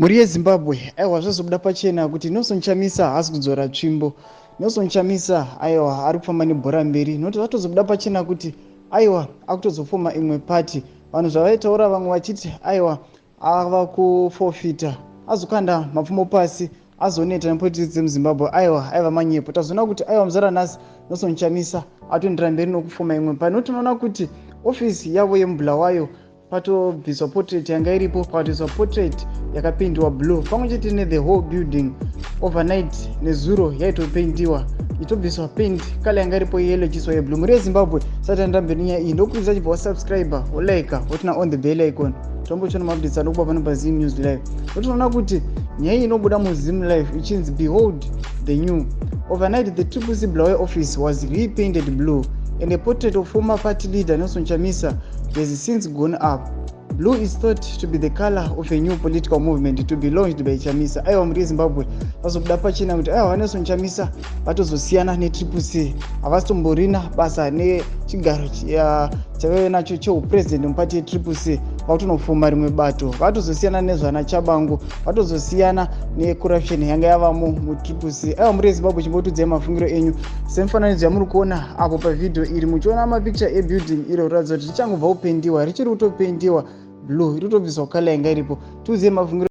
Muri yeZimbabwe aiwa zvazobuda pachena kuti Nelson Chamisa haasi kudzora tsvimbo. Nelson Chamisa aiwa ari kufamba nebhora mberi nokuti zvatozobuda pachena kuti aiwa akutozofoma imwe pati. Vanhu zvavaitaura vamwe vachiti aiwa ava kufofita azokanda mapfumo pasi azoneta nepolitiki dzemuZimbabwe aiwa aiva manyepo. Tazoona kuti aiwa muzaranhasi Nelson Chamisa atoendera mberi nokufoma imwe pati. Nokuti unoona kuti ofisi yavo yemubhulawayo patobviswa portrait yanga iripo pakatoiswa portrait yakapindiwa blue pamwe chete ne the whole building overnight nezuro yaitopendiwa itobviswa paint kala yanga iripo yellow chiswa yeblue. Muri yeZimbabwe satanda mberi nyaya iyi ndokuridza chibva wasubscriber wolike wotina on the bell icon tombochona mabudisa ndokuba pano paZim News Live. Totoona kuti nyaya iyi inobuda muZim Live ichinzi behold the new. Overnight the TSHABANGU Bulawayo office was repainted blue and a portrait of former party leader Nelson Chamisa has since gone up. Blue is thought to be the color of a new political movement to be launched by Chamisa. Aiwa muri yeZimbabwe vazobuda pachena kuti aiwa Nelson Chamisa vatozosiyana neTSHABANGU havasitomborina basa nechigaro chavaive nacho cheupresident mupati yeTSHABANGU vakutonofoma rimwe bato. Vatozosiyana nezvana Chabangu, vatozosiyana necorruption yanga yavamo muTSHABANGU. Aiwa muri yeZimbabwe chimbotudzai mafungiro enyu semufananidzo yamuri kuona apo pavidhio iri muchiona mapicture ebuilding iro kuratidza kuti richangobva kupendiwa richiri kutopendiwa blue iri kutobviswa kala yanga iripo. Tiudzei mafungiro